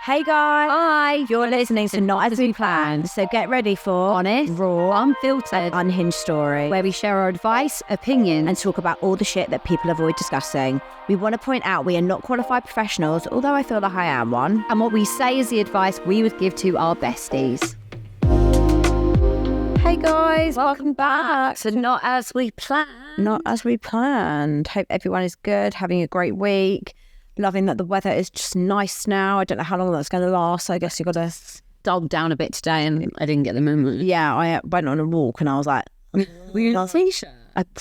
Hey guys. Hi. You're listening to Not As We Planned. So get ready for Honest, raw, unfiltered, unhinged story where we share our advice, opinions, and talk about all the shit that people avoid discussing. We want to point out we are not qualified professionals, although I feel like I am one. and what we say is the advice we would give to our besties. Hey guys, welcome back So Not As We Planned. Not As We Planned. Hope everyone is good, having a great week. Loving that the weather is just nice now. I don't know how long that's going to last. So I guess you got to Dulled down a bit today and I didn't get the memo. Yeah, I went on a walk and I was like, Were you in a t-shirt?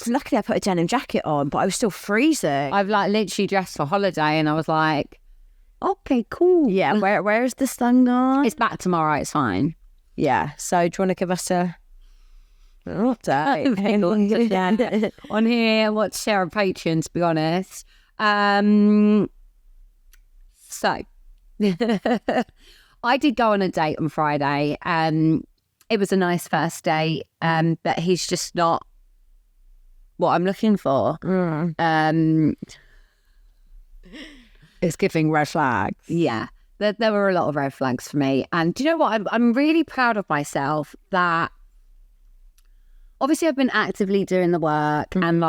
luckily I put a denim jacket on, but I was still freezing. I've literally dressed for holiday and I was like, okay, cool. Yeah, where is the sun gone? It's back tomorrow, it's fine. Yeah, so do you want to give us a update? On here, what to share on Patreon, to be honest. So, I did go on a date on Friday. It was a nice first date, but he's just not what I'm looking for. It's giving red flags. Yeah, there were a lot of red flags for me. And do you know what? I'm really proud of myself that obviously I've been actively doing the work and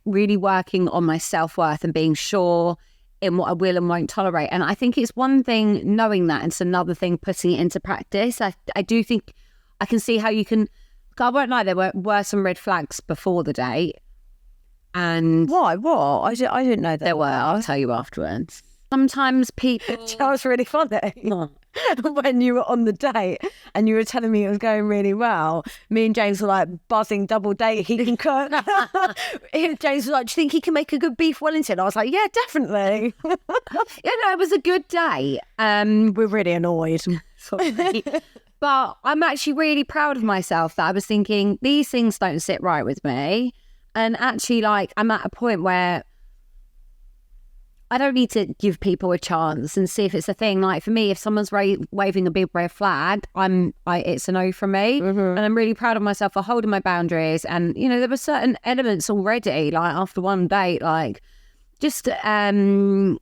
really working on my self-worth and being sure in what I will and won't tolerate. And I think it's one thing knowing that, and it's another thing putting it into practice. I do think I can see how you can. I won't lie, there were some red flags before the date. And Why? What? I didn't know that. there were. I'll tell you afterwards. Sometimes people. That was really funny. When you were on the date and you were telling me it was going really well, me and James were like buzzing double date. He can cook. James was like, do you think he can make a good beef Wellington? I was like, yeah, definitely. It was a good day. We're really annoyed. Sorry. But I'm actually really proud of myself that I was thinking these things don't sit right with me. And actually, I'm at a point where I don't need to give people a chance and see if it's a thing. Like for me, if someone's waving a big red flag, it's a no from me. And I'm really proud of myself for holding my boundaries. And, there were certain elements already, after one date, just a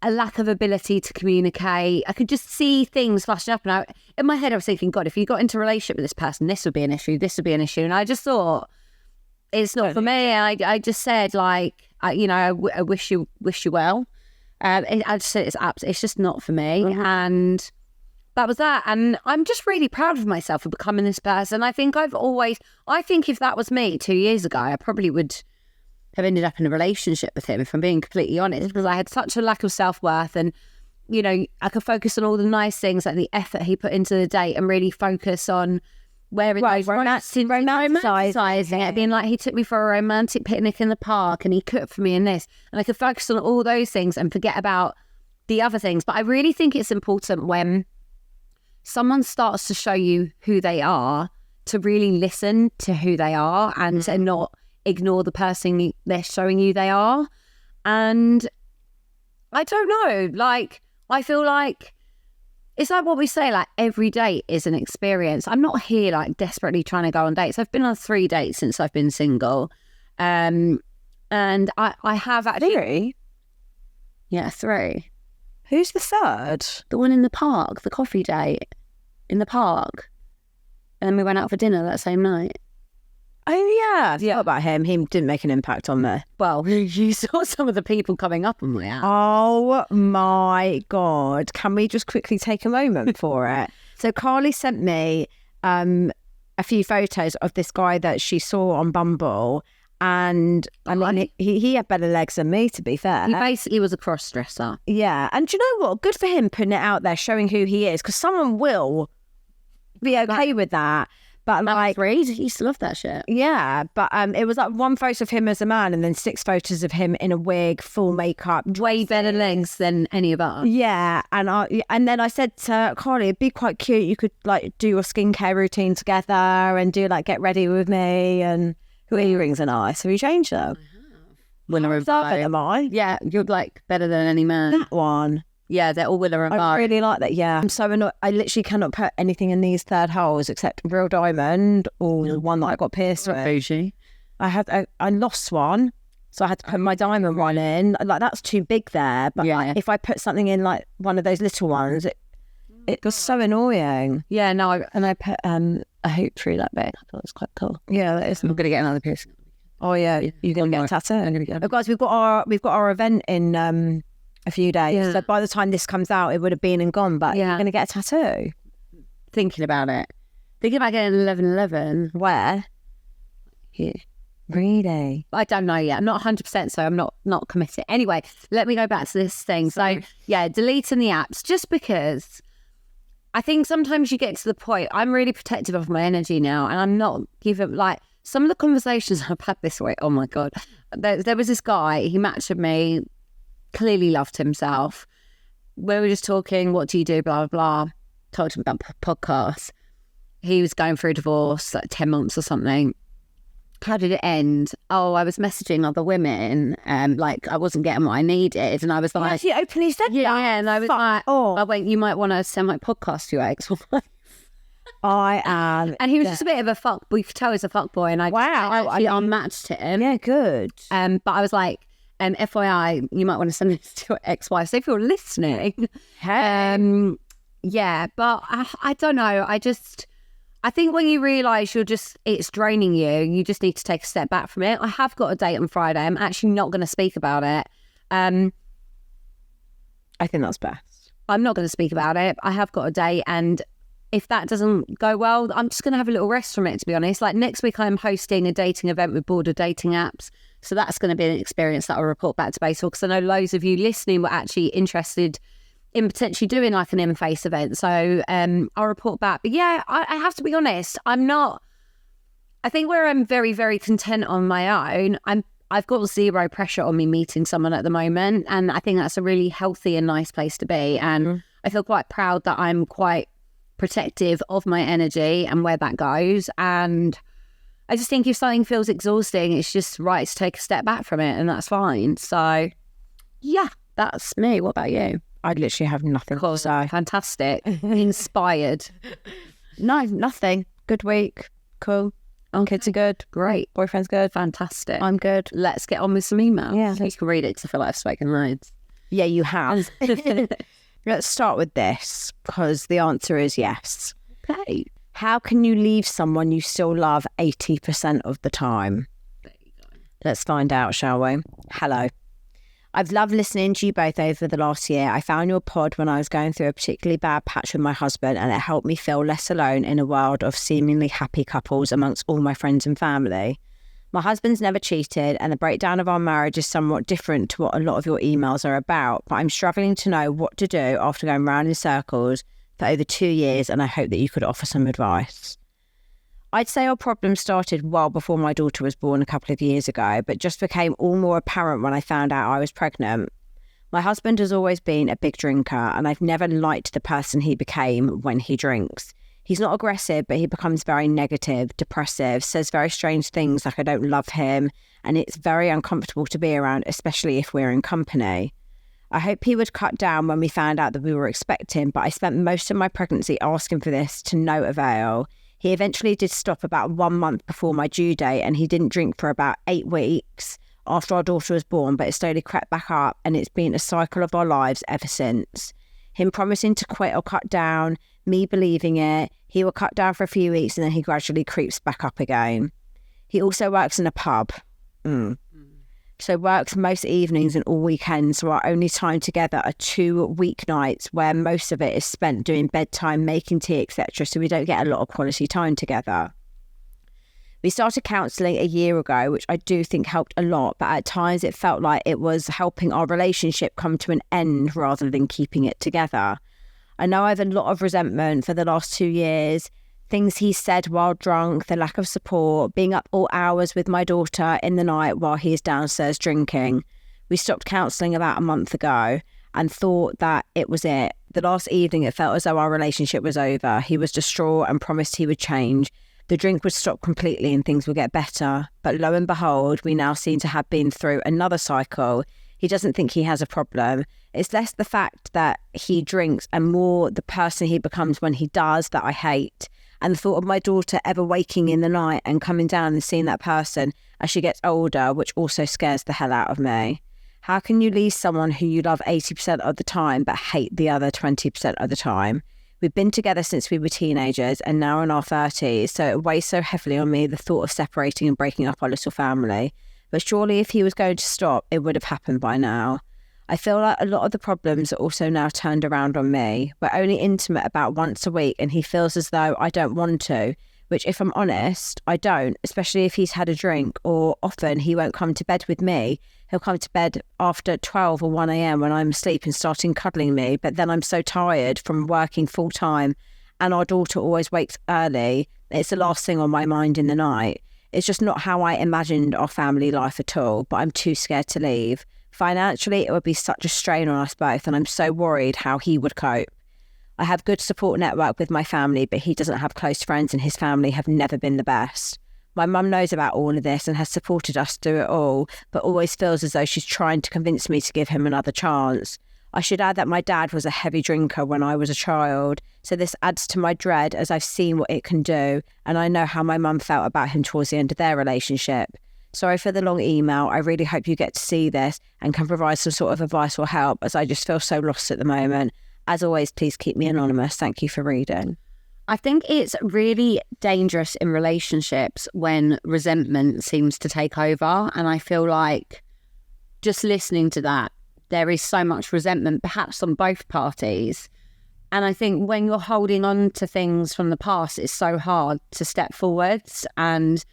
lack of ability to communicate. I could just see things flashing up. And in my head, I was thinking, God, if you got into a relationship with this person, this would be an issue. This would be an issue. And I just thought, it's not for me. And I just said, I wish you well. I just said it's just not for me. And that was that. And I'm just really proud of myself for becoming this person. I think if that was me 2 years ago, I probably would have ended up in a relationship with him, if I'm being completely honest, because I had such a lack of self-worth. And, I could focus on all the nice things, like the effort he put into the date, and really focus on romanticizing it, being like, he took me for a romantic picnic in the park and he cooked for me and this, and I could focus on all those things and forget about the other things. But I really think it's important when someone starts to show you who they are, to really listen to who they are and to not ignore the person they're showing you they are. And I don't know, I feel like it's like what we say, every date is an experience. I'm not here desperately trying to go on dates. I've been on 3 dates since I've been single. And I have actually... 3? Yeah, 3. Who's the third? The one in the park, the coffee date in the park. And then we went out for dinner that same night. Oh, yeah. What about him? He didn't make an impact on me. Well, you saw some of the people coming up on my app. Oh, my God. Can we just quickly take a moment for it? So Carly sent me a few photos of this guy that she saw on Bumble. And I mean, he had better legs than me, to be fair. He basically was a cross-dresser. Yeah. And do you know what? Good for him putting it out there, showing who he is, because someone will be okay with that. But he used to love that shit. Yeah, but it was one photo of him as a man and then 6 photos of him in a wig, full makeup. Way better legs than any of us. Yeah, and then I said to Carly, it'd be quite cute. You could do your skincare routine together and do get ready with me, and your earrings are nice. So we changed them. Winner of am I? Yeah, you're better than any man. That one. Yeah, they're all Willer and I really like that. Yeah, I'm so annoyed. I literally cannot put anything in these third holes except real diamond or one that I got pierced with. Bougie. I lost one So I had to put my diamond one in. Like, that's too big there. But if I put something in like one of those little ones, it was so annoying. Yeah, no, I put a hoop through that bit. I thought it was quite cool. Yeah, that is. I'm gonna get another piercing. Oh yeah, you're gonna get a tattoo. I'm gonna get. Oh, guys, we've got our event in a few days. Yeah. So by the time this comes out, it would have been and gone. But you're gonna get a tattoo. Thinking about getting an 1111. Where? Here. Really? I don't know yet. I'm not 100%, so I'm not committed. Anyway, let me go back to this thing. So yeah, deleting the apps, just because I think sometimes you get to the point, I'm really protective of my energy now, and I'm not giving, like, some of the conversations I've had this week, oh my God. There was this guy, he matched with me, clearly loved himself. We were just talking, what do you do, blah, blah, blah. Told him about podcasts. He was going through a divorce, like 10 months or something. How did it end? Oh, I was messaging other women, like I wasn't getting what I needed, and I was like, she openly said that. And I was like, I went, you might want to send my podcast to your ex-wife. I am, and he was just a bit of a fuck. We could tell he's a fuck boy, and I unmatched him. Yeah, good. But I was like, FYI, you might want to send this to your ex-wife. So if you're listening, yeah. But I don't know. I think when you realise it's draining you, you just need to take a step back from it. I have got a date on Friday. I'm actually not going to speak about it. I think that's best. I'm not going to speak about it. I have got a date, and if that doesn't go well, I'm just going to have a little rest from it, to be honest. Like, next week I'm hosting a dating event with Border Dating Apps. So that's going to be an experience that I'll report back to Basel, because I know loads of you listening were actually interested in potentially doing like an in-face event. So I'll report back. But yeah, I have to be honest, I think where I'm very, very content on my own, I've got zero pressure on me meeting someone at the moment. And I think that's a really healthy and nice place to be. And I feel quite proud that I'm quite protective of my energy and where that goes. And I just think if something feels exhausting, it's just right to take a step back from it, and that's fine. So yeah, that's me. What about you? I literally have nothing to say. Fantastic. Inspired. No, nothing. Good week. Cool. Kids are good. Great. Boyfriend's good. Fantastic. I'm good. Let's get on with some emails. Yeah. You can read it because I feel like I've spoken loads. Yeah, you have. Let's start with this, because the answer is yes. Okay. How can you leave someone you still love 80% of the time? There you go. Let's find out, shall we? Hello. I've loved listening to you both over the last year. I found your pod when I was going through a particularly bad patch with my husband, and it helped me feel less alone in a world of seemingly happy couples amongst all my friends and family. My husband's never cheated, and the breakdown of our marriage is somewhat different to what a lot of your emails are about, but I'm struggling to know what to do after going round in circles for over 2 years, and I hope that you could offer some advice. I'd say our problem started well before my daughter was born a couple of years ago, but just became all more apparent when I found out I was pregnant. My husband has always been a big drinker, and I've never liked the person he became when he drinks. He's not aggressive, but he becomes very negative, depressive, says very strange things like I don't love him, and it's very uncomfortable to be around, especially if we're in company. I hope he would cut down when we found out that we were expecting, but I spent most of my pregnancy asking for this to no avail. He eventually did stop about 1 month before my due date, and he didn't drink for about 8 weeks after our daughter was born, but it slowly crept back up, and it's been a cycle of our lives ever since. Him promising to quit or cut down, me believing it, he will cut down for a few weeks and then he gradually creeps back up again. He also works in a pub. So works most evenings and all weekends, so our only time together are 2 weeknights where most of it is spent doing bedtime, making tea, etc. So we don't get a lot of quality time together. We started counselling a year ago, which I do think helped a lot, but at times it felt like it was helping our relationship come to an end rather than keeping it together. I know I have a lot of resentment for the last 2 years, things he said while drunk, the lack of support, being up all hours with my daughter in the night while he is downstairs drinking. We stopped counselling about a month ago and thought that it was it. The last evening it felt as though our relationship was over. He was distraught and promised he would change. The drink would stop completely and things would get better. But lo and behold, we now seem to have been through another cycle. He doesn't think he has a problem. It's less the fact that he drinks and more the person he becomes when he does that I hate. And the thought of my daughter ever waking in the night and coming down and seeing that person as she gets older, which also scares the hell out of me. How can you leave someone who you love 80% of the time but hate the other 20% of the time? We've been together since we were teenagers and now in our 30s, so it weighs so heavily on me, the thought of separating and breaking up our little family. But surely if he was going to stop, it would have happened by now. I feel like a lot of the problems are also now turned around on me. We're only intimate about once a week and he feels as though I don't want to, which if I'm honest, I don't, especially if he's had a drink, or often he won't come to bed with me. He'll come to bed after 12 or 1 a.m. when I'm asleep and starting cuddling me, but then I'm so tired from working full time and our daughter always wakes early. It's the last thing on my mind in the night. It's just not how I imagined our family life at all, but I'm too scared to leave. Financially, it would be such a strain on us both, and I'm so worried how he would cope. I have good support network with my family, but he doesn't have close friends and his family have never been the best. My mum knows about all of this and has supported us through it all, but always feels as though she's trying to convince me to give him another chance. I should add that my dad was a heavy drinker when I was a child, so this adds to my dread as I've seen what it can do, and I know how my mum felt about him towards the end of their relationship. Sorry for the long email. I really hope you get to see this and can provide some sort of advice or help, as I just feel so lost at the moment. As always, please keep me anonymous. Thank you for reading. I think it's really dangerous in relationships when resentment seems to take over. And I feel like just listening to that, there is so much resentment, perhaps on both parties. And I think when you're holding on to things from the past, it's so hard to step forwards and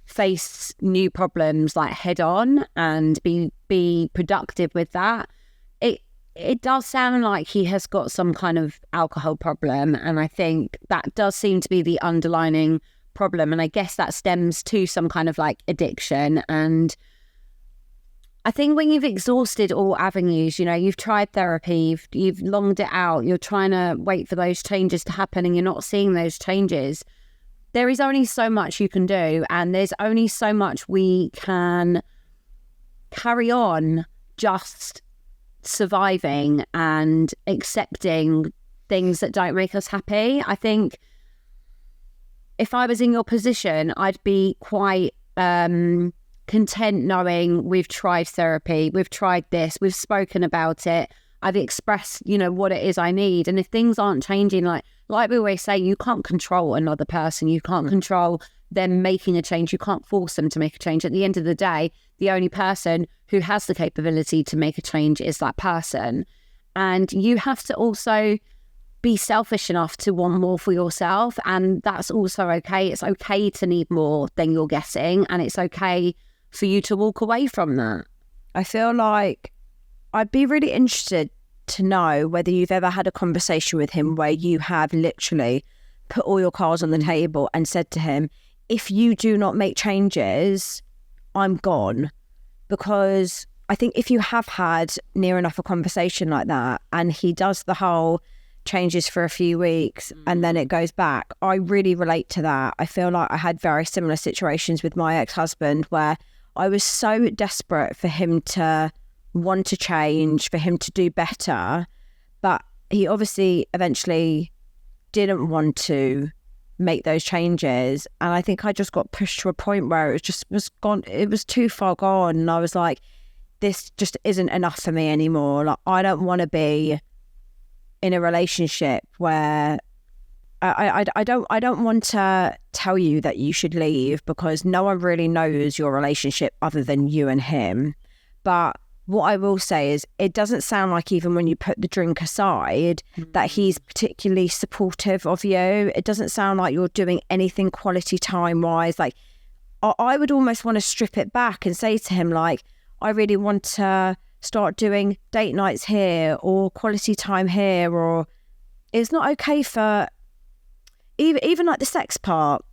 face new problems like head on and be productive with that. It does sound like he has got some kind of alcohol problem, and I think that does seem to be the underlining problem, and I guess that stems to some kind of like addiction. And I think when you've exhausted all avenues, you know, you've tried therapy, you've longed it out, you're trying to wait for those changes to happen and you're not seeing those changes, there is only so much you can do, and there's only so much we can carry on just surviving and accepting things that don't make us happy. I think if I was in your position, I'd be quite content knowing we've tried therapy, we've tried this, we've spoken about it, I've expressed, you know, what it is I need. And if things aren't changing, like we always say, you can't control another person, you can't control them making a change, you can't force them to make a change. At the end of the day, the only person who has the capability to make a change is that person. And you have to also be selfish enough to want more for yourself, and that's also okay. It's okay to need more than you're getting, and it's okay for you to walk away from that. I feel like I'd be really interested to know whether you've ever had a conversation with him where you have literally put all your cards on the table and said to him, if you do not make changes, I'm gone. Because I think if you have had near enough a conversation like that and he does the whole changes for a few weeks and then it goes back, I really relate to that. I feel like I had very similar situations with my ex-husband where I was so desperate for him to want to change, for him to do better, but he obviously eventually didn't want to make those changes. And I think I just got pushed to a point where it was gone, it was too far gone, and I was like, this just isn't enough for me anymore. Like, I don't want to be in a relationship where I don't want to tell you that you should leave, because no one really knows your relationship other than you and him. But what I will say is, it doesn't sound like, even when you put the drink aside, that he's particularly supportive of you. It doesn't sound like you're doing anything quality time wise. Like, I would almost want to strip it back and say to him, like, I really want to start doing date nights here or quality time here, or it's not okay for even like the sex part.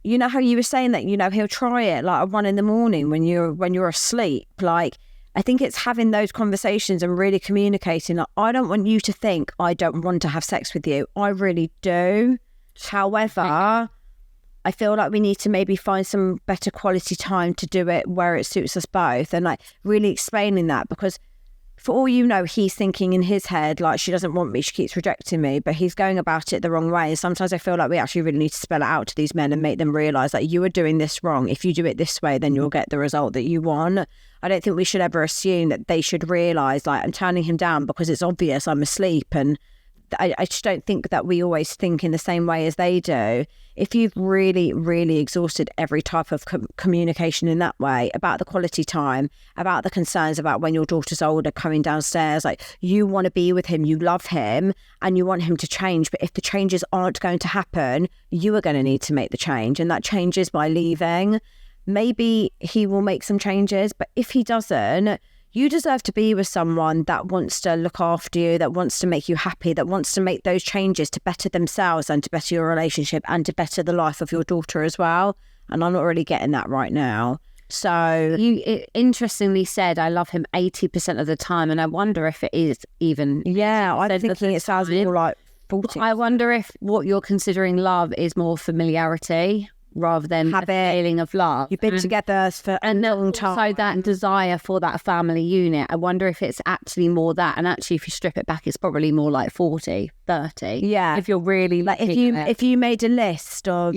You know how you were saying that, you know, he'll try it like at 1 a.m. when you're asleep. Like, I think it's having those conversations and really communicating. Like, I don't want you to think I don't want to have sex with you. I really do. However, I feel like we need to maybe find some better quality time to do it where it suits us both, and like really explaining that, because for all you know, he's thinking in his head, like, she doesn't want me, she keeps rejecting me, but he's going about it the wrong way. And sometimes I feel like we actually really need to spell it out to these men and make them realise that you are doing this wrong. If you do it this way, then you'll get the result that you want. I don't think we should ever assume that they should realise, like, I'm turning him down because it's obvious I'm asleep. And I just don't think that we always think in the same way as they do. If you've really, really exhausted every type of communication in that way, about the quality time, about the concerns about when your daughter's older coming downstairs, like, you want to be with him, you love him, and you want him to change. But if the changes aren't going to happen, you are going to need to make the change. And that change is by leaving. Maybe he will make some changes, but if he doesn't, you deserve to be with someone that wants to look after you, that wants to make you happy, that wants to make those changes to better themselves and to better your relationship and to better the life of your daughter as well. And I'm not really getting that right now. So you interestingly said, I love him 80% of the time. And I wonder if it is even... Yeah, I'm thinking it sounds more like 40. I wonder if what you're considering love is more familiarity rather than a feeling of love. You've been together for a long time. So that desire for that family unit, I wonder if it's actually more that. And actually, if you strip it back, it's probably more like 40, 30. Yeah. If you're really like, if you made a list of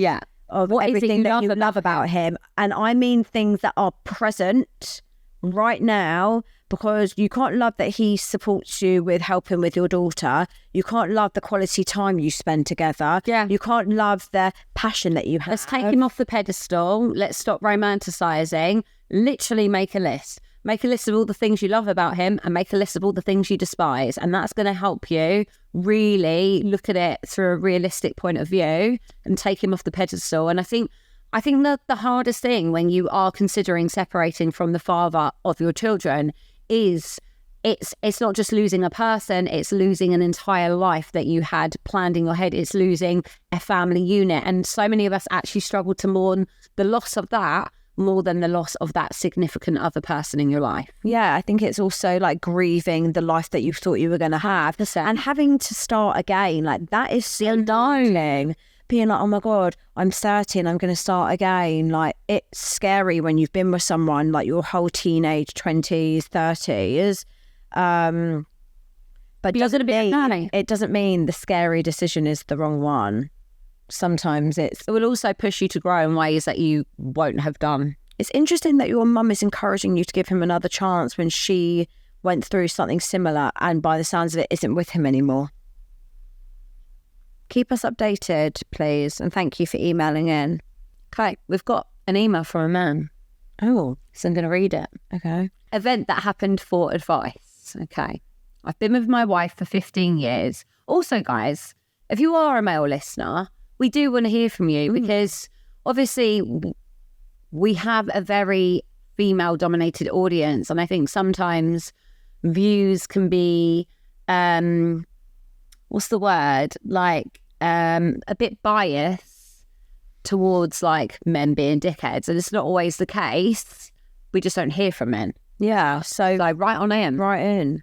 what everything that you love about him, and I mean things that are present right now, because you can't love that he supports you with helping with your daughter. You can't love the quality time you spend together. Yeah. You can't love the passion that you have. Let's take him off the pedestal. Let's stop romanticising. Literally make a list. Make a list of all the things you love about him and make a list of all the things you despise. And that's going to help you really look at it through a realistic point of view and take him off the pedestal. And I think that the hardest thing when you are considering separating from the father of your children is it's not just losing a person, it's losing an entire life that you had planned in your head. It's losing a family unit. And so many of us actually struggle to mourn the loss of that more than the loss of that significant other person in your life. Yeah, I think it's also like grieving the life that you thought you were going to have and having to start again. Like, that is so darling. Being like, oh my God, I'm 30 and I'm going to start again. Like, it's scary when you've been with someone like your whole teenage 20s, 30s. But it doesn't mean the scary decision is the wrong one. Sometimes it will also push you to grow in ways that you won't have done. It's interesting that your mum is encouraging you to give him another chance when she went through something similar and by the sounds of it isn't with him anymore. Keep us updated, please, and thank you for emailing in. Okay, we've got an email from a man. Oh, so I'm going to read it. Okay. Event that happened for advice. Okay. I've been with my wife for 15 years. Also, guys, if you are a male listener, we do want to hear from you because obviously we have a very female-dominated audience, and I think sometimes views can be... what's the word? Like, a bit biased towards like men being dickheads. And it's not always the case. We just don't hear from men. Yeah. So like, right on in. Right in.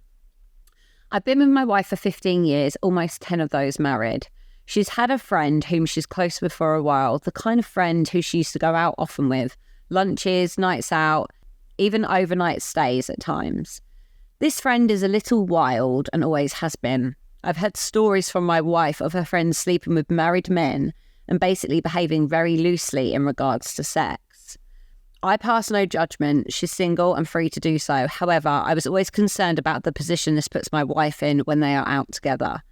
I've been with my wife for 15 years, almost 10 of those married. She's had a friend whom she's close with for a while, the kind of friend who she used to go out often with. Lunches, nights out, even overnight stays at times. This friend is a little wild and always has been. I've heard stories from my wife of her friends sleeping with married men and basically behaving very loosely in regards to sex. I pass no judgment. She's single and free to do so. However, I was always concerned about the position this puts my wife in when they are out together.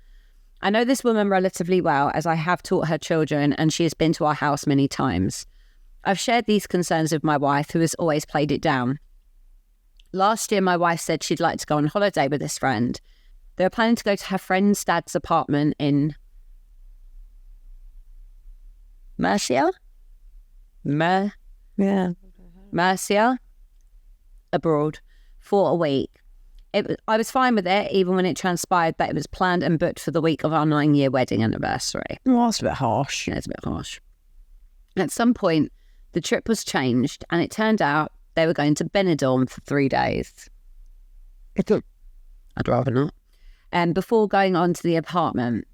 I know this woman relatively well as I have taught her children and she has been to our house many times. I've shared these concerns with my wife, who has always played it down. Last year, my wife said she'd like to go on holiday with this friend. They were planning to go to her friend's dad's apartment in Mercia abroad for a week. I was fine with it, even when it transpired that it was planned and booked for the week of our 9-year wedding anniversary. Oh, that's a bit harsh. Yeah, it's a bit harsh. At some point, the trip was changed and it turned out they were going to Benidorm for 3 days. I'd rather not. And before going on to the apartment,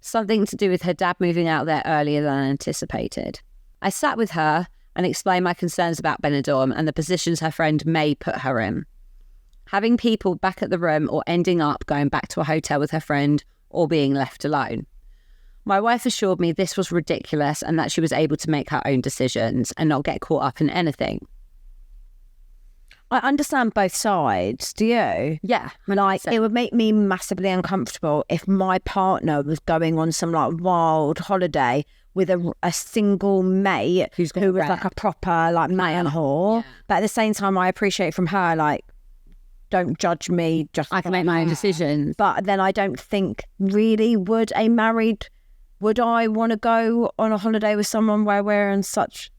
something to do with her dad moving out there earlier than anticipated. I sat with her and explained my concerns about Benidorm and the positions her friend may put her in. having people back at the room or ending up going back to a hotel with her friend or being left alone. My wife assured me this was ridiculous and that she was able to make her own decisions and not get caught up in anything. I understand both sides. Do you? Yeah. Like, it would make me massively uncomfortable if my partner was going on some like wild holiday with a single mate who was like a proper like man whore. Yeah. But at the same time, I appreciate from her, like, don't judge me. Just I can make my own decisions. But then I don't think really would I want to go on a holiday with someone where we're in such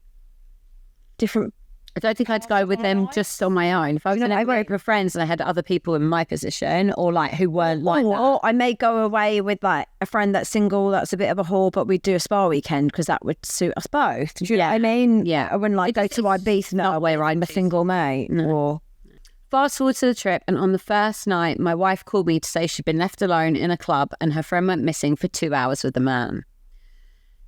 different. I don't think I'd go with them just on my own. If I was in a group of friends and I had other people in my position or like who weren't like that. Or I may go away with like a friend that's single, that's a bit of a whore, but we'd do a spa weekend because that would suit us both. Do you know what I mean? Yeah. I wouldn't like go to Ibiza no way I'm a single mate. No. Or fast forward to the trip, and on the first night, my wife called me to say she'd been left alone in a club and her friend went missing for 2 hours with a man.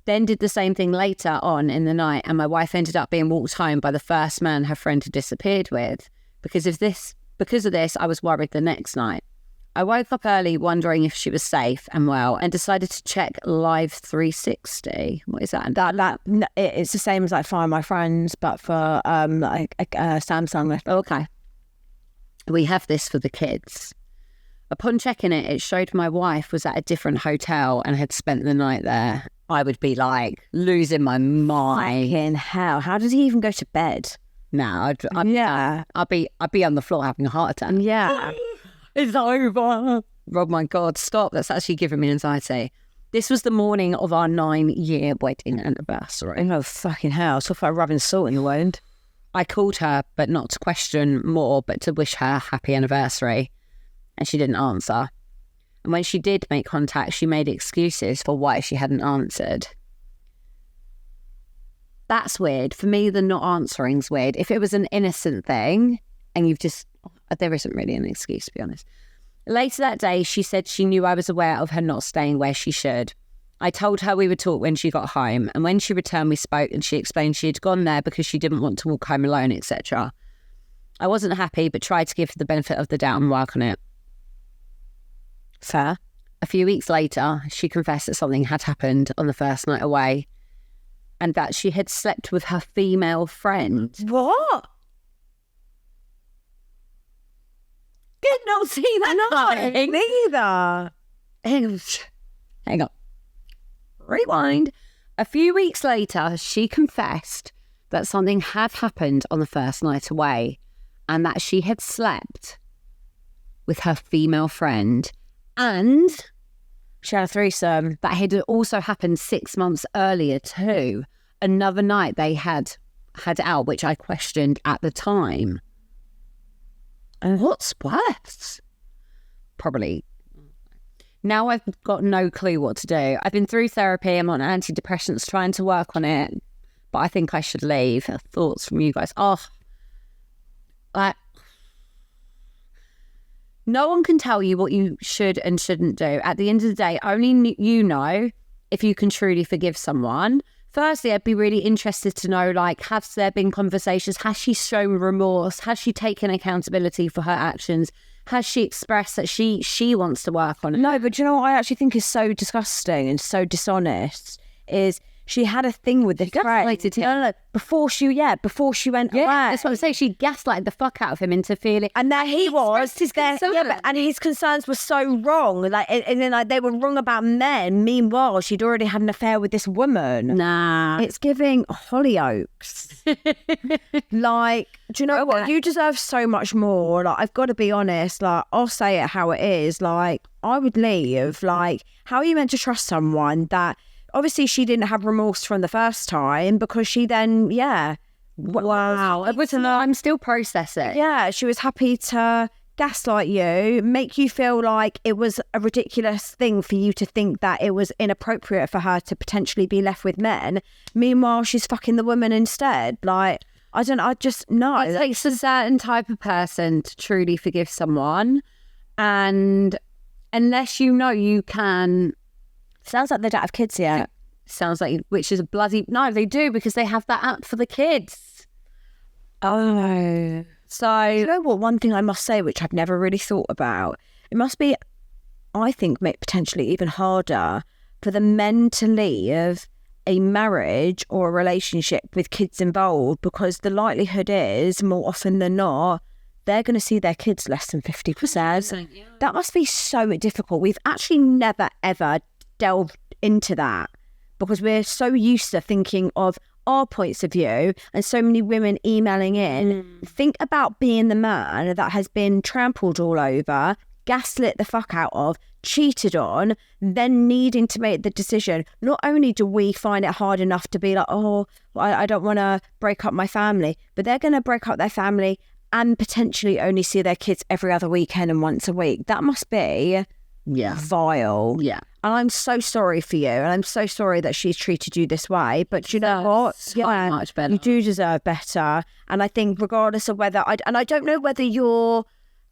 Then did the same thing later on in the night, and my wife ended up being walked home by the first man her friend had disappeared with. Because of this, I was worried the next night. I woke up early wondering if she was safe and well, and decided to check Live 360. What is that? It's the same as like Find My Friends, but for like a Samsung. Okay. We have this for the kids. Upon checking it, it showed my wife was at a different hotel and had spent the night there. I would be like losing my mind. Fucking hell! How did he even go to bed? No, I'd be on the floor having a heart attack. Yeah, it's over. Oh my God, stop! That's actually giving me anxiety. This was the morning of our 9-year wedding anniversary. Oh fucking hell! So far, rubbing salt in the wound. I called her, but not to question more, but to wish her happy anniversary, and she didn't answer. And when she did make contact, she made excuses for why she hadn't answered. That's weird. For me, the not answering's weird. If it was an innocent thing and you've just... there isn't really an excuse, to be honest. Later that day, she said she knew I was aware of her not staying where she should. I told her we would talk when she got home, and when she returned, we spoke and she explained she had gone there because she didn't want to walk home alone, etc. I wasn't happy, but tried to give her the benefit of the doubt and work on it. Fair. A few weeks later, she confessed that something had happened on the first night away and that she had slept with her female friend. What? Did not see that coming. Neither. Hang on. Rewind. A few weeks later, she confessed that something had happened on the first night away and that she had slept with her female friend. And she had a threesome. That had also happened 6 months earlier too. Another night they had out, which I questioned at the time. And what's worse? Probably. Now I've got no clue what to do. I've been through therapy. I'm on antidepressants trying to work on it. But I think I should leave. Thoughts from you guys? No one can tell you what you should and shouldn't do. At the end of the day, only you know if you can truly forgive someone. Firstly, I'd be really interested to know, like, has there been conversations? Has she shown remorse? Has she taken accountability for her actions? Has she expressed that she wants to work on it? No, but you know what I actually think is so disgusting and so dishonest is she had a thing with this friend. No. Before she went away. That's what I'm saying. She gaslighted the fuck out of him into feeling. And there he was. And his concerns were so wrong. And then they were wrong about men. Meanwhile, she'd already had an affair with this woman. Nah. It's giving Hollyoaks. Like, do you know what? You deserve so much more. Like, I've got to be honest. Like, I'll say it how it is. Like, I would leave. Like, how are you meant to trust someone that... Obviously, she didn't have remorse from the first time because she then, Wow. I'm still processing. Yeah, she was happy to gaslight you, make you feel like it was a ridiculous thing for you to think that it was inappropriate for her to potentially be left with men. Meanwhile, she's fucking the woman instead. Like, I just know. It takes a certain type of person to truly forgive someone. And unless you know you can... Sounds like they don't have kids yet. Sounds like, which is a bloody... No, they do because they have that app for the kids. Oh. So, You know what? One thing I must say, which I've never really thought about, it must be, I think, potentially even harder for the men to leave a marriage or a relationship with kids involved, because the likelihood is, more often than not, they're going to see their kids less than 50%. yeah. That must be so difficult. We've actually never, ever delved into that because we're so used to thinking of our points of view, and so many women emailing in. Think about being the man that has been trampled all over, gaslit the fuck out of, cheated on, then needing to make the decision. Not only do we find it hard enough to be like, oh, I don't want to break up my family, but they're going to break up their family and potentially only see their kids every other weekend and once a week. That must be vile. Yeah. And I'm so sorry for you. And I'm so sorry that she's treated you this way. But you know what? So much better. You do deserve better. And I think regardless of whether, I don't know whether you're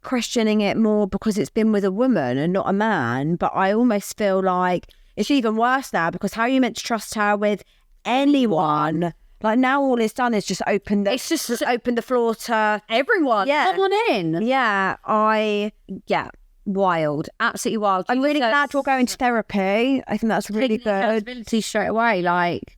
questioning it more because it's been with a woman and not a man, but I almost feel like it's even worse now, because how are you meant to trust her with anyone? Like, now all it's done is just open the floor to Everyone, Yeah. come on in. Yeah, Wild, absolutely wild. I'm really glad you're going to therapy. I think that's really Taking good. accountability straight away. Like,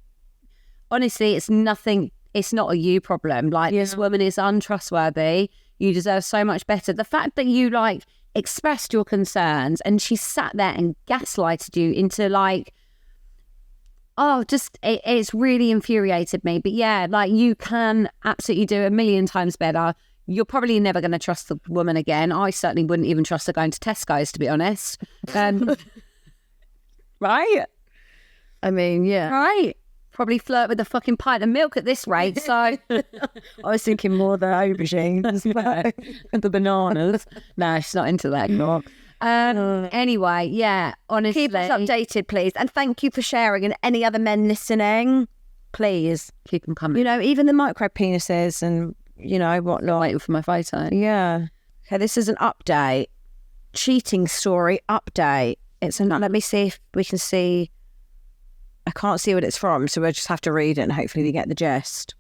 honestly, it's nothing. It's not a you problem. Like, this woman is untrustworthy. You deserve so much better. The fact that you like expressed your concerns and she sat there and gaslighted you into like, oh, just it's really infuriated me. But yeah, like, you can absolutely do a million times better. You're probably never going to trust the woman again. I certainly wouldn't even trust her going to Tesco's, to be honest. Right? I mean, yeah. Right? Probably flirt with a fucking pint of milk at this rate. So I was thinking more the aubergines and the bananas. no, she's not into that. Anyway, yeah, honestly. Keep us updated, please. And thank you for sharing. And any other men listening, please. Keep them coming. You know, even the micro penises and, you know, whatnot. Waiting for my photo. Yeah. Okay, this is an update. Cheating story update. Let me see if we can see. I can't see what it's from, so we'll just have to read it and hopefully we get the gist.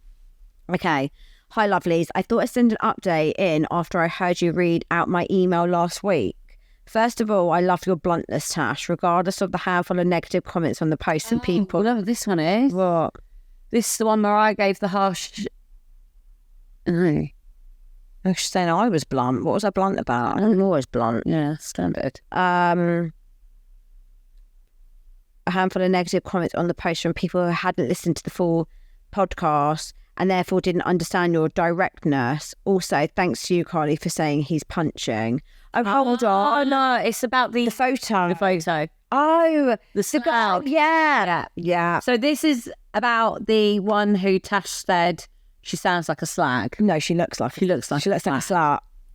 Okay. Hi, lovelies. I thought I'd send an update in after I heard you read out my email last week. First of all, I love your bluntness, Tash, regardless of the handful of negative comments on the post and people. No, this one is. What? This is the one where I gave the harsh. No. I was saying I was blunt. What was I blunt about? I'm always blunt. Yeah, standard. A handful of negative comments on the post from people who hadn't listened to the full podcast and therefore didn't understand your directness. Also, thanks to you, Carly, for saying he's punching. Oh, hold on. Oh, no, it's about the photo. The photo. Oh, The slag. Yeah. So this is about the one who Tash said she sounds like a slag. No, she looks like a slut.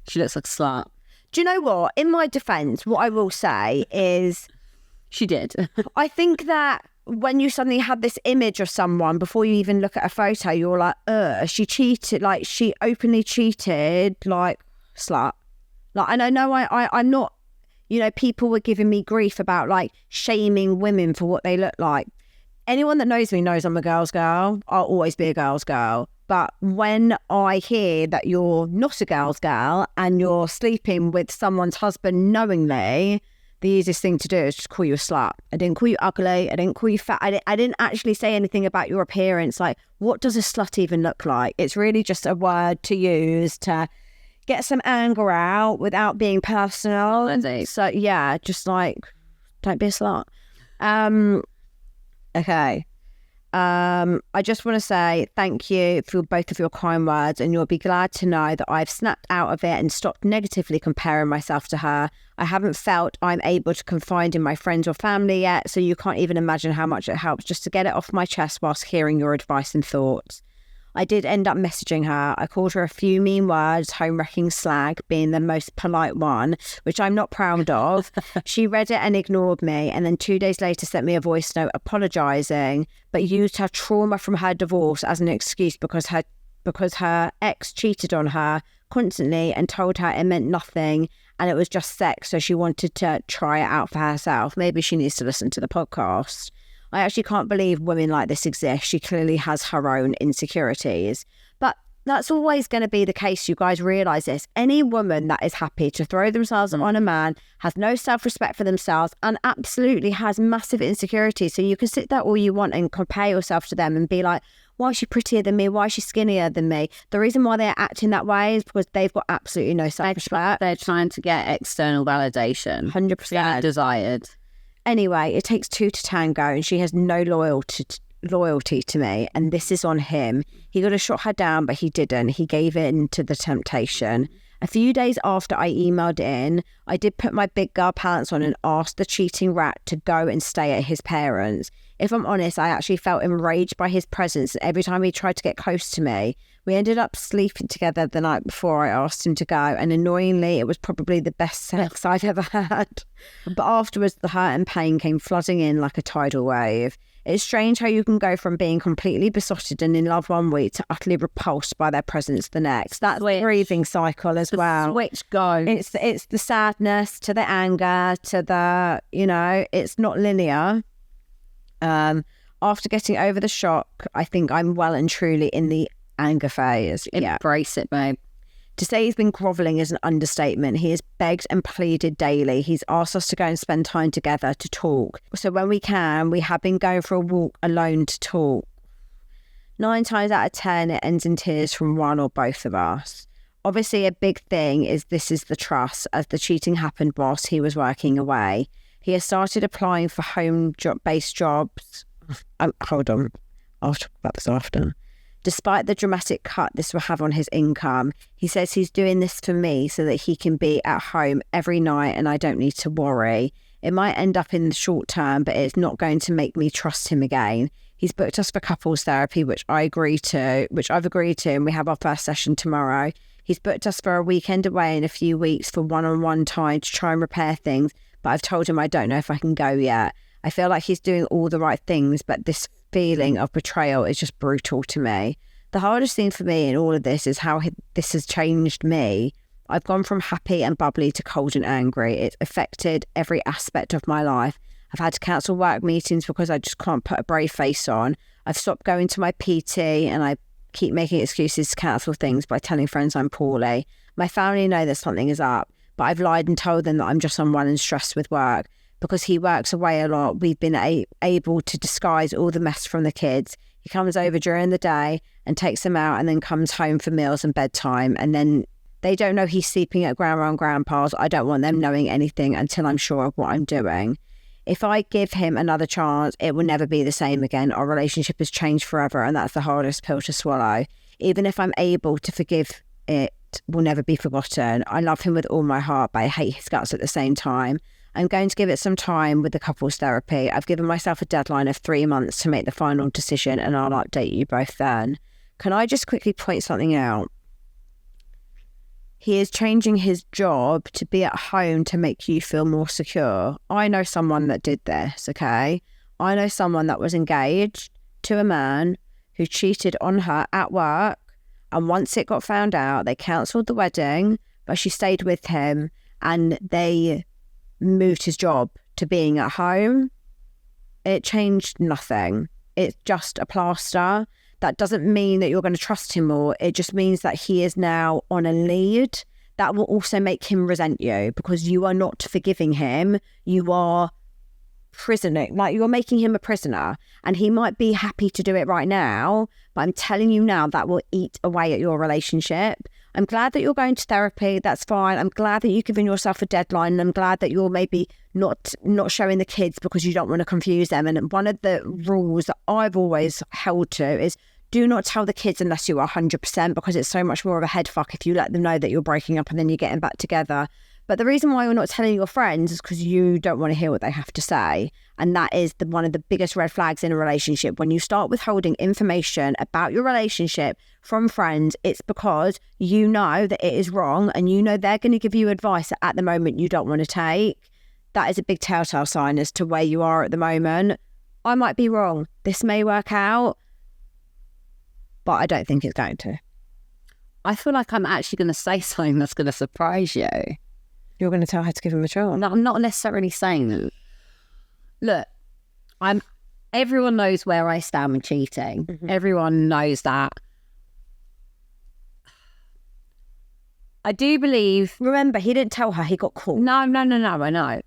She looks like a slut. Do you know what? In my defence, what I will say is She did. I think that when you suddenly have this image of someone before you even look at a photo, you're like, she cheated, like she openly cheated, like slut. Like, and I know I'm not, you know, people were giving me grief about like shaming women for what they look like. Anyone that knows me knows I'm a girl's girl. I'll always be a girl's girl. But when I hear that you're not a girl's girl and you're sleeping with someone's husband knowingly, the easiest thing to do is just call you a slut. I didn't call you ugly. I didn't call you fat. I didn't actually say anything about your appearance. Like, what does a slut even look like? It's really just a word to use to get some anger out without being personal. So, yeah, just like, don't be a slut. Okay. I just want to say thank you for both of your kind words, and you'll be glad to know that I've snapped out of it and stopped negatively comparing myself to her. I haven't felt I'm able to confide in my friends or family yet, so you can't even imagine how much it helps just to get it off my chest whilst hearing your advice and thoughts. I did end up messaging her. I called her a few mean words, home-wrecking slag being the most polite one, which I'm not proud of. She read it and ignored me, and then 2 days later sent me a voice note apologising, but used her trauma from her divorce as an excuse because her ex cheated on her constantly and told her it meant nothing and it was just sex, so she wanted to try it out for herself. Maybe she needs to listen to the podcast. I actually can't believe women like this exist. She clearly has her own insecurities. But That's always going to be the case. You guys realise this. Any woman that is happy to throw themselves on a man, has no self-respect for themselves, and absolutely has massive insecurity. So you can sit there all you want and compare yourself to them and be like, why is she prettier than me? Why is she skinnier than me? The reason why they're acting that way is because they've got absolutely no self-respect. They're trying to get external validation. 100%. Desired. Anyway, it takes two to tango, and she has no loyalty to me, and this is on him. He could have shot her down, but he didn't. He gave in to the temptation. A few days after I emailed in, I did put my big girl pants on and asked the cheating rat to go and stay at his parents'. If I'm honest, I actually felt enraged by his presence every time he tried to get close to me. We ended up sleeping together the night before I asked him to go, and annoyingly, it was probably the best sex I've ever had. But afterwards, the hurt and pain came flooding in like a tidal wave. It's strange how you can go from being completely besotted and in love one week to utterly repulsed by their presence the next. That's the grieving cycle as well. Switch goes. It's the sadness to the anger to the, it's not linear. After getting over the shock, I think I'm well and truly in the anger phase. Embrace it, babe. To say he's been grovelling is an understatement. He has begged and pleaded daily. He's asked us to go and spend time together to talk. So when we can, we have been going for a walk alone to talk. 9 times out of 10, it ends in tears from one or both of us. Obviously, a big thing is the trust, as the cheating happened whilst he was working away. He has started applying for home-based jobs. Hold on. I'll talk about this after. Despite the dramatic cut this will have on his income, he says he's doing this for me so that he can be at home every night and I don't need to worry. It might end up in the short term, but it's not going to make me trust him again. He's booked us for couples therapy, which I've agreed to, and we have our first session tomorrow. He's booked us for a weekend away in a few weeks for one-on-one time to try and repair things, but I've told him I don't know if I can go yet. I feel like he's doing all the right things, but this feeling of betrayal is just brutal to me. The hardest thing for me in all of this is how this has changed me. I've gone from happy and bubbly to cold and angry. It's affected every aspect of my life. I've had to cancel work meetings because I just can't put a brave face on. I've stopped going to my PT and I keep making excuses to cancel things by telling friends I'm poorly. My family know that something is up, but I've lied and told them that I'm just unwell and stressed with work. Because he works away a lot, we've been able to disguise all the mess from the kids. He comes over during the day and takes them out and then comes home for meals and bedtime. And then they don't know he's sleeping at grandma and grandpa's. I don't want them knowing anything until I'm sure of what I'm doing. If I give him another chance, it will never be the same again. Our relationship has changed forever, and that's the hardest pill to swallow. Even if I'm able to forgive, it will never be forgotten. I love him with all my heart, but I hate his guts at the same time. I'm going to give it some time with the couples therapy. I've given myself a deadline of 3 months to make the final decision, and I'll update you both then. Can I just quickly point something out? He is changing his job to be at home to make you feel more secure. I know someone that did this, okay? I know someone that was engaged to a man who cheated on her at work, and once it got found out, they cancelled the wedding, but she stayed with him, and they moved his job to being at home. It changed nothing. It's just a plaster. That doesn't mean that you're going to trust him more. It just means that he is now on a lead. That will also make him resent you because you are not forgiving him. You are prisoner, like you're making him a prisoner, and he might be happy to do it right now, but I'm telling you now that will eat away at your relationship. I'm glad that you're going to therapy. That's fine. I'm glad that you've given yourself a deadline, and I'm glad that you're maybe not showing the kids because you don't want to confuse them. And one of the rules that I've always held to is do not tell the kids unless you are 100%, because it's so much more of a head fuck if you let them know that you're breaking up and then you're getting back together. But the reason why you're not telling your friends is because you don't want to hear what they have to say. And that is one of the biggest red flags in a relationship. When you start withholding information about your relationship from friends, it's because you know that it is wrong and you know they're going to give you advice that at the moment you don't want to take. That is a big telltale sign as to where you are at the moment. I might be wrong. This may work out, but I don't think it's going to. I feel like I'm actually going to say something that's going to surprise you. You're going to tell her to give him a chance? No, I'm not necessarily saying that. Look, everyone knows where I stand with cheating. Mm-hmm. Everyone knows that. I do believe. Remember, he didn't tell her he got caught. No, I know.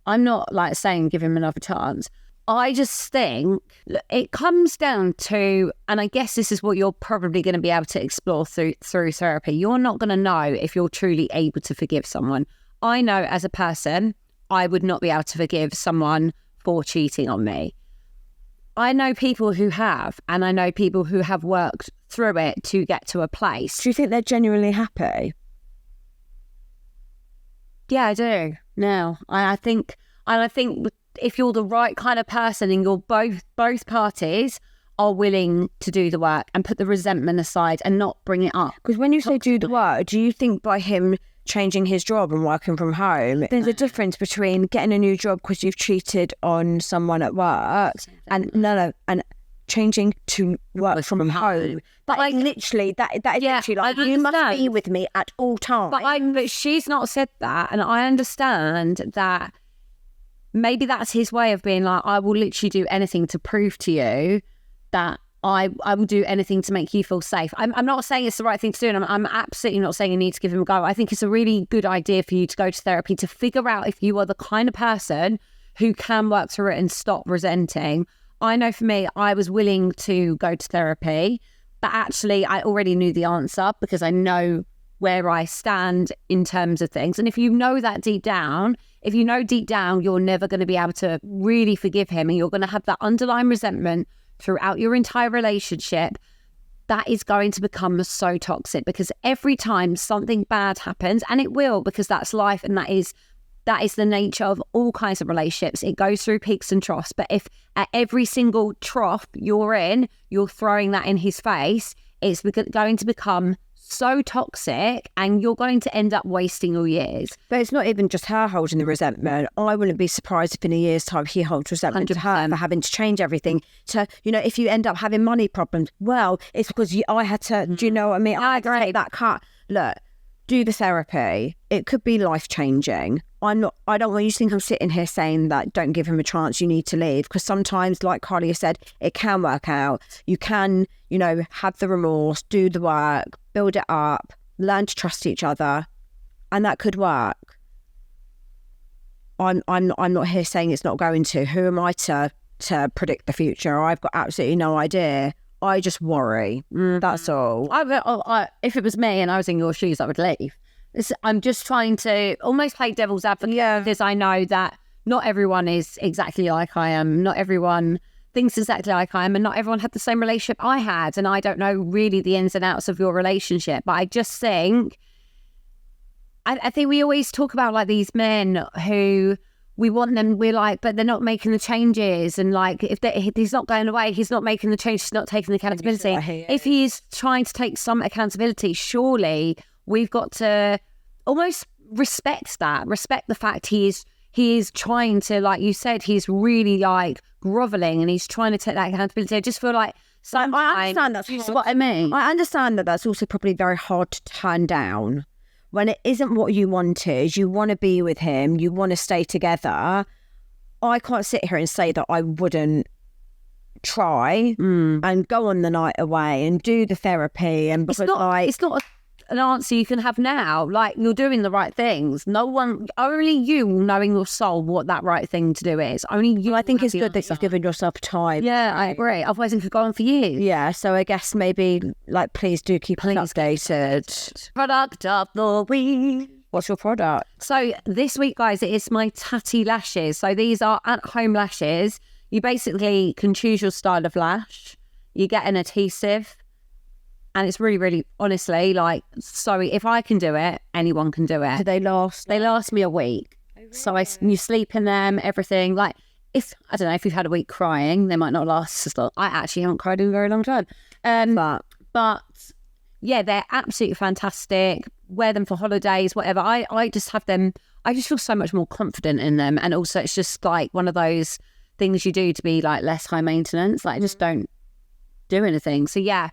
I'm not like saying give him another chance. I just think it comes down to, and I guess this is what you're probably going to be able to explore through therapy. You're not going to know if you're truly able to forgive someone. I know as a person, I would not be able to forgive someone for cheating on me. I know people who have, and I know people who have worked through it to get to a place. Do you think they're genuinely happy? Yeah, I do. No, I think if you're the right kind of person and you're both parties are willing to do the work and put the resentment aside and not bring it up. Because when you say do the work, do you think by him changing his job and working from home, there's a difference between getting a new job because you've cheated on someone at work and and changing to work from home? But like literally, that is literally like, you must be with me at all times. But she's not said that, and I understand that. Maybe that's his way of being like, I will literally do anything to prove to you that I will do anything to make you feel safe. I'm not saying it's the right thing to do, and I'm absolutely not saying you need to give him a go. I think it's a really good idea for you to go to therapy to figure out if you are the kind of person who can work through it and stop resenting. I know for me, I was willing to go to therapy, but actually I already knew the answer because I know where I stand in terms of things. And if you know that deep down, you're never going to be able to really forgive him, and you're going to have that underlying resentment throughout your entire relationship, that is going to become so toxic, because every time something bad happens, and it will, because that's life, and that is the nature of all kinds of relationships. It goes through peaks and troughs. But if at every single trough you're in, you're throwing that in his face, it's going to become so toxic, and you're going to end up wasting your years. But it's not even just her holding the resentment. I wouldn't be surprised if in a year's time he holds resentment 100%. To her for having to change everything. So, if you end up having money problems, well, it's because I had to, do you know what I mean? I had to take that cut. Look, do the therapy. It could be life-changing. I don't want you to think I'm sitting here saying that don't give him a chance, you need to leave, because sometimes, like Carly has said, it can work out. You can, have the remorse, do the work, build it up, learn to trust each other, and that could work. I'm not here saying it's not going to. Who am I to predict the future? I've got absolutely no idea. I just worry. That's all. If it was me and I was in your shoes, I would leave. I'm just trying to almost play devil's advocate, because I know that not everyone is exactly like I am. Not everyone thinks exactly like I am, and not everyone had the same relationship I had. And I don't know really the ins and outs of your relationship, but I just think, I think we always talk about like these men who we want them, we're like, but they're not making the changes. And like, if he's not going away, he's not making the change, he's not taking the accountability. If he's trying to take some accountability, surely we've got to almost respect the fact he is trying to, like you said, he's really like groveling and he's trying to take that accountability. I just feel like sometimes, I understand that's what I mean. I understand that that's also probably very hard to turn down when it isn't what you wanted. You want to be with him, you want to stay together. I can't sit here and say that I wouldn't try and go on the night away and do the therapy, and because it's not an answer you can have now. Like, you're doing the right things. No one, only you knowing your soul what that right thing to do is. Only you. I think it's good that you've given yourself time. Yeah, I agree. Otherwise it could go on for years. Yeah, so I guess maybe like please do keep us updated. Product of the week. What's your product? So this week, guys, it is my tatty lashes. So these are at-home lashes. You basically can choose your style of lash. You get an adhesive. And it's really, really, honestly, like, sorry, if I can do it, anyone can do it. Do they last? They last me a week. Oh, really? So you sleep in them, everything. Like, I don't know, if you've had a week crying, they might not last as long. I actually haven't cried in a very long time. But yeah, they're absolutely fantastic. Wear them for holidays, whatever. I just have them. I just feel so much more confident in them. And also, it's just like one of those things you do to be like less high maintenance. Like, I just don't do anything. So yeah.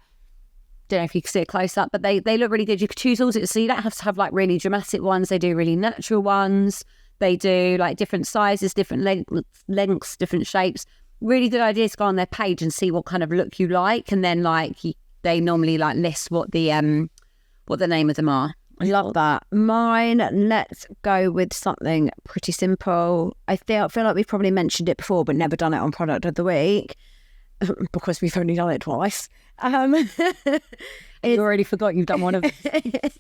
Don't know if you can see it close up, but they look really good. You could choose all, so you don't have to have like really dramatic ones. They do really natural ones. They do like different sizes, different lengths, different shapes. Really good idea to go on their page and see what kind of look you like, and then like they normally like list what the what the name of them are. I love that. Mine, let's go with something pretty simple. I feel like we've probably mentioned it before, but never done it on Product of the Week because we've only done it twice. You already forgot you've done one of it.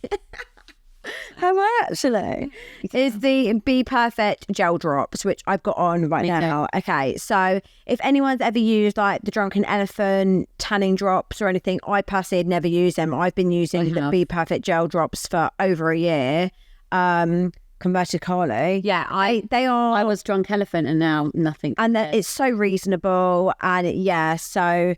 Have I actually? Is the Be Perfect gel drops, which I've got on right now. Okay, so if anyone's ever used like the Drunken Elephant tanning drops or anything, I personally had never used them. I've been using the Be Perfect gel drops for over a year. Converted Carly. Yeah, I was Drunk Elephant and now nothing. And it's so reasonable. And yeah, so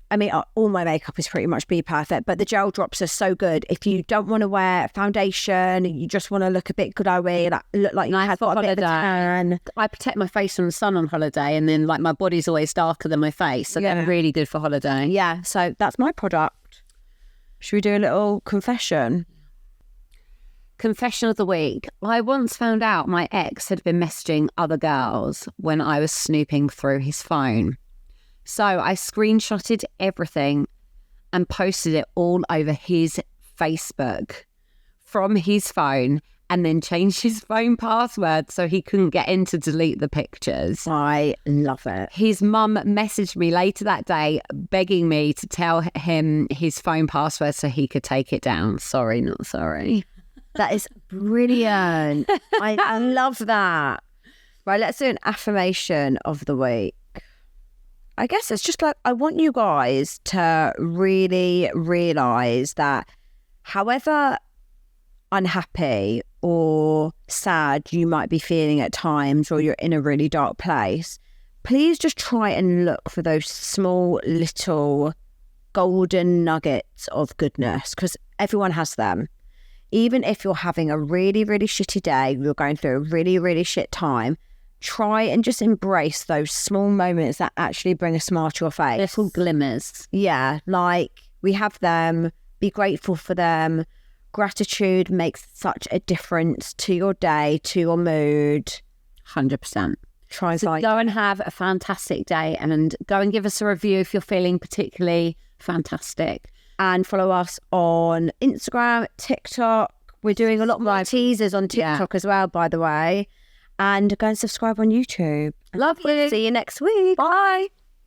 I mean, all my makeup is pretty much Be Perfect, but the gel drops are so good. If you don't want to wear foundation, you just want to look a bit glowy, like look like you had got a bit of a tan. I protect my face from the sun on holiday, and then like my body's always darker than my face, so they're really good for holiday. Yeah, so that's my product. Should we do a little confession? Confession of the week. I once found out my ex had been messaging other girls when I was snooping through his phone. So I screenshotted everything and posted it all over his Facebook from his phone, and then changed his phone password so he couldn't get in to delete the pictures. I love it. His mum messaged me later that day begging me to tell him his phone password so he could take it down. Sorry, not sorry. That is brilliant. I love that. Right, let's do an affirmation of the week. I guess it's just like, I want you guys to really realise that however unhappy or sad you might be feeling at times, or you're in a really dark place, please just try and look for those small little golden nuggets of goodness, because everyone has them. Even if you're having a really, really shitty day, you're going through a really, really shit time, try and just embrace those small moments that actually bring a smile to your face. Little glimmers. Yeah, like we have them. Be grateful for them. Gratitude makes such a difference to your day, to your mood. 100%. Try and so go and have a fantastic day, and go and give us a review if you're feeling particularly fantastic. And follow us on Instagram, TikTok. We're doing a lot more teasers on TikTok as well, by the way. And go and subscribe on YouTube. Love you. See you next week. Bye.